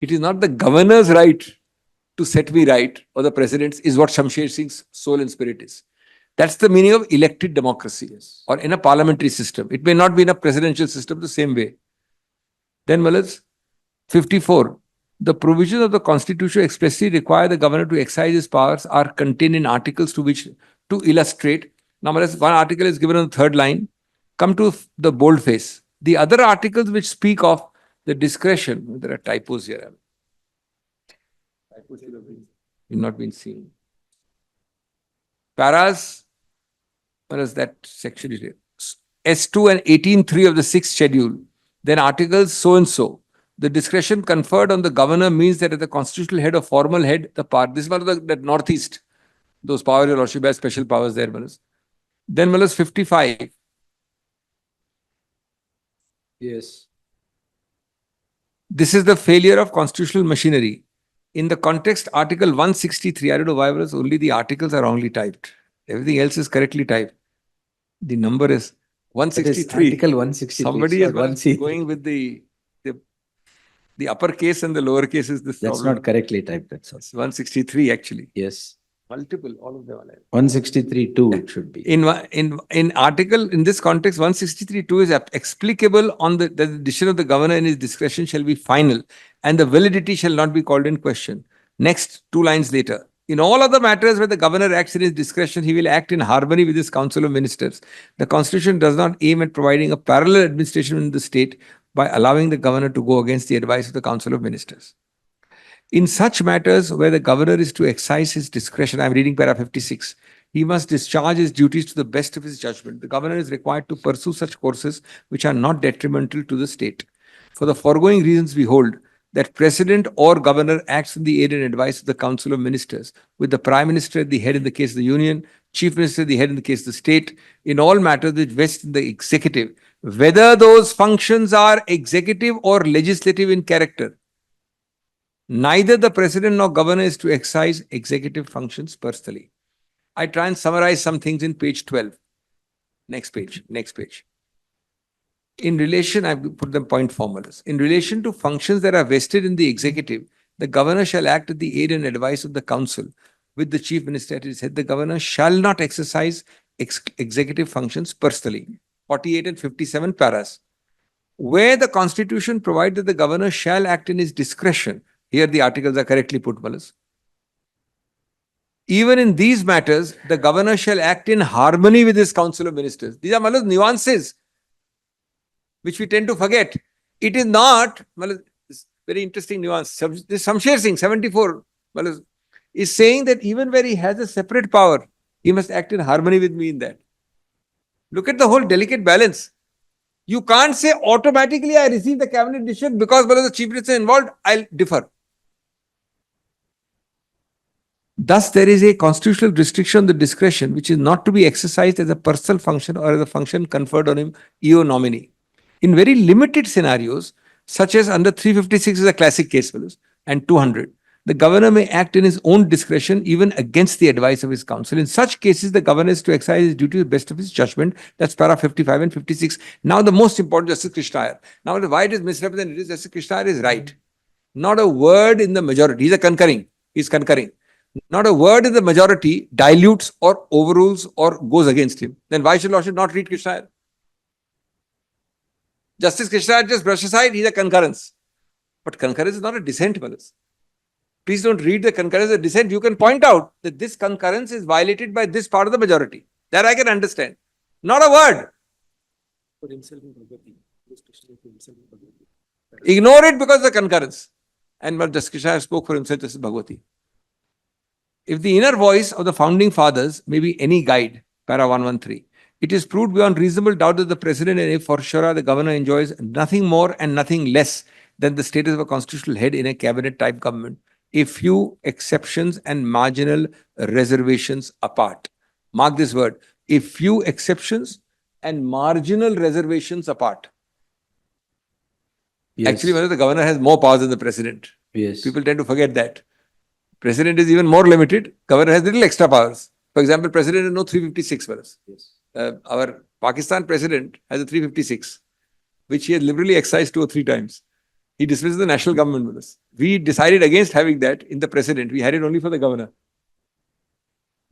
It is not the governor's right to set me right, or the president's, is what Shamsher Singh's soul and spirit is. That's the meaning of elected democracy, Yes. or in a parliamentary system. It may not be in a presidential system the same way. Then, Malas, 54. The provisions of the Constitution expressly require the governor to exercise his powers are contained in articles to illustrate. Now, Malas, one article is given on the third line. Come to the boldface. The other articles which speak of the discretion, there are typos here. Typos have not been seen. Paras, what is that section? S2 and 18.3 of the 6th schedule. Then articles so and so. The discretion conferred on the governor means that at the constitutional head or formal head, the power. This is one of the northeast. Those powers, your lordship has special powers there, Malas. Then Malas 55. Yes. This is the failure of constitutional machinery. In the context, Article 163, I don't know why, Malas, only the articles are wrongly typed. Everything else is correctly typed. The number is 163. Article 163. Somebody is Malas, going with the uppercase and the lowercase is this That's problem. not correctly typed. That's all. It's 163 actually. Yes. Multiple, all of them are like. 163.2 it should be. In this context, 163.2 is explicable on the decision of the governor in his discretion shall be final and the validity shall not be called in question. Next, 2 lines later. In all other matters where the governor acts in his discretion, he will act in harmony with his council of ministers. The constitution does not aim at providing a parallel administration in the state by allowing the governor to go against the advice of the council of ministers. In such matters where the governor is to exercise his discretion, I am reading para 56, he must discharge his duties to the best of his judgment. The governor is required to pursue such courses which are not detrimental to the state. For the foregoing reasons, we hold that president or governor acts in the aid and advice of the council of ministers, with the prime minister at the head in the case of the union, chief minister at the head in the case of the state, in all matters which vest in the executive, whether those functions are executive or legislative in character. Neither the president nor governor is to exercise executive functions personally. I try and summarize some things in page 12. Next page. In relation, I put them point formulas. In relation to functions that are vested in the executive, the governor shall act at the aid and advice of the council with the chief minister at his head. The governor shall not exercise executive functions personally. 48 and 57 paras. Where the constitution provides that the governor shall act in his discretion, here the articles are correctly put, Malas. Even in these matters, the governor shall act in harmony with his council of ministers. These are, Malas, nuances which we tend to forget. It is not, Malas, very interesting nuance. This Shamsher Singh, 74, Malas, is saying that even where he has a separate power, he must act in harmony with me in that. Look at the whole delicate balance. You can't say automatically I receive the cabinet decision because the chief minister is involved, I'll defer. Thus, there is a constitutional restriction on the discretion which is not to be exercised as a personal function or as a function conferred on him, eo nomine. In very limited scenarios, such as under 356 is a classic case, and 200, the governor may act in his own discretion even against the advice of his council. In such cases, the governor is to exercise his duty to the best of his judgment. That's para 55 and 56. Now, the most important, Justice Krishna. Now, why it is misrepresented? Justice Krishna is right. Not a word in the majority. He's concurring. Not a word in the majority dilutes or overrules or goes against him. Then why should Lordship not read Krishna? Justice Krishna just brush aside, he's a concurrence. But concurrence is not a dissent, Malas. Please don't read the concurrence as a dissent. You can point out that this concurrence is violated by this part of the majority. That I can understand. Not a word. Ignore it because of the concurrence. And Justice Krishna spoke for himself, Justice Bhagwati. If the inner voice of the founding fathers may be any guide, para 113, it is proved beyond reasonable doubt that the president and for sure the governor enjoys nothing more and nothing less than the status of a constitutional head in a cabinet type government, a few exceptions and marginal reservations apart. Mark this word, a few exceptions and marginal reservations apart. Yes. Actually, the governor has more powers than the president. Yes. People tend to forget that. President is even more limited. Governor has little extra powers. For example, president has no 356 powers. Yes. Our Pakistan president has a 356, which he has liberally excised 2 or 3 times. He dismisses the national government with us. We decided against having that in the precedent. We had it only for the governor.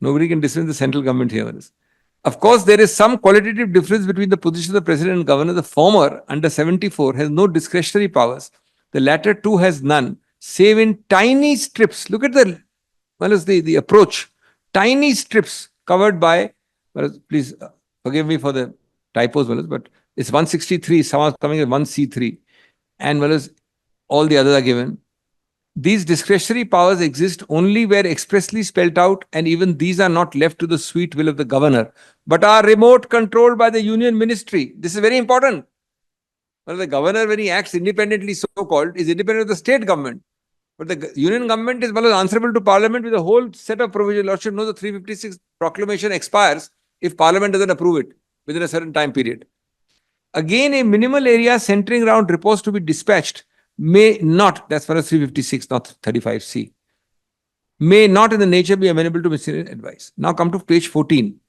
Nobody can dismiss the central government here with us. Of course, there is some qualitative difference between the position of the president and governor. The former, under 74, has no discretionary powers. The latter too has none, save in tiny strips. Look at the approach. Tiny strips covered by, please forgive me for the typos, but it's 163, somehow coming at 1C3. And all the others are given. These discretionary powers exist only where expressly spelled out, and even these are not left to the sweet will of the governor, but are remote controlled by the union ministry. This is very important. Well, the governor, when he acts independently, so-called, is independent of the state government. But the union government is answerable to parliament with a whole set of provisions. Lordship knows the 356 proclamation expires if parliament doesn't approve it within a certain time period. Again, a minimal area centering around reports to be dispatched may not, that's for 356, not 35C, may not in the nature be amenable to ministerial advice. Now come to page 14.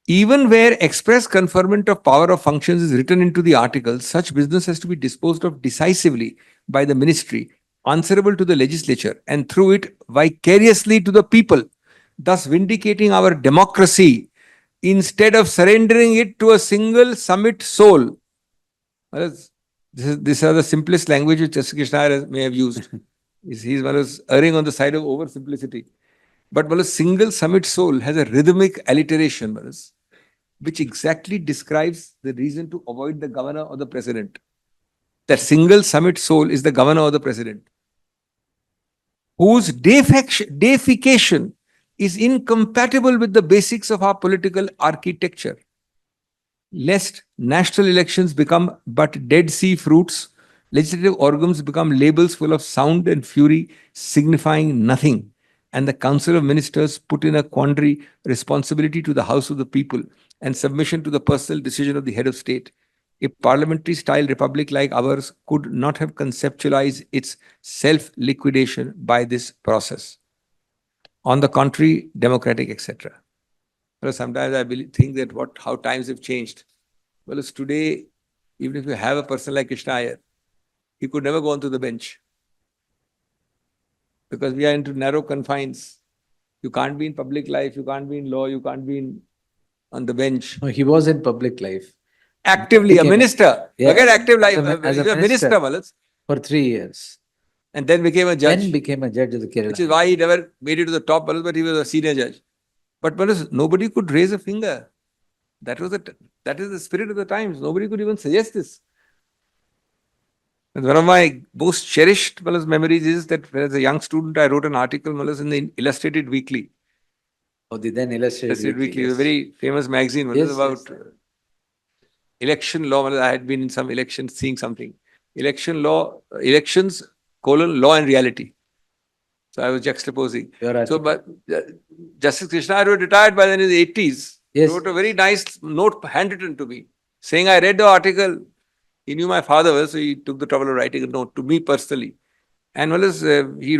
Even where express conferment of power of functions is written into the article, such business has to be disposed of decisively by the ministry, answerable to the legislature, and through it vicariously to the people, thus vindicating our democracy instead of surrendering it to a single summit soul. These are the simplest language which Justice Krishna may have used. He's erring on the side of oversimplicity. But a single summit soul has a rhythmic alliteration, which exactly describes the reason to avoid the governor or the president. That single summit soul is the governor or the president, whose deification is incompatible with the basics of our political architecture. Lest national elections become but Dead Sea fruits, legislative organs become labels full of sound and fury, signifying nothing, and the Council of Ministers put in a quandary, responsibility to the House of the People and submission to the personal decision of the head of state. A parliamentary-style republic like ours could not have conceptualized its self-liquidation by this process. On the contrary, democratic, etc. Sometimes I think that how times have changed. Today, even if you have a person like Krishna Iyer, he could never go onto the bench. Because we are into narrow confines. You can't be in public life, you can't be in law, you can't be on the bench. No, he was in public life. Actively, a minister. Yes, Forget active life. as a minister for 3 years. And then became a judge. Then became a judge of the Kerala. Which is why he never made it to the top, but he was a senior judge. But nobody could raise a finger. That is the spirit of the times. Nobody could even suggest this. And one of my most cherished memories is that as a young student, I wrote an article in the Illustrated Weekly. Oh, the then Illustrated Weekly, yes. A very famous magazine. About election law. I had been in some elections seeing something. Elections, law and reality. So I was juxtaposing. But Justice Krishna had retired by then in the 80s. Yes. Wrote a very nice note handwritten to me, saying I read the article. He knew my father, so he took the trouble of writing a note to me personally. And he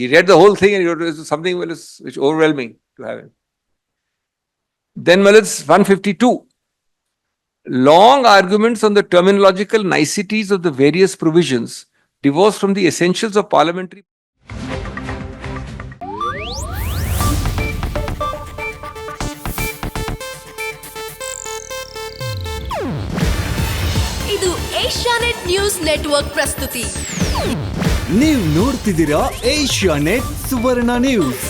read the whole thing and he wrote something which overwhelming to have him. Then 152. Long arguments on the terminological niceties of the various provisions divorced from the essentials of parliamentary. ಇದು Asianet news network ಪ್ರಸ್ತುತಿ. ನೀವು ನೋಡ್ತಿದ್ದೀರಾ Asianet ಸುವರ್ಣ news.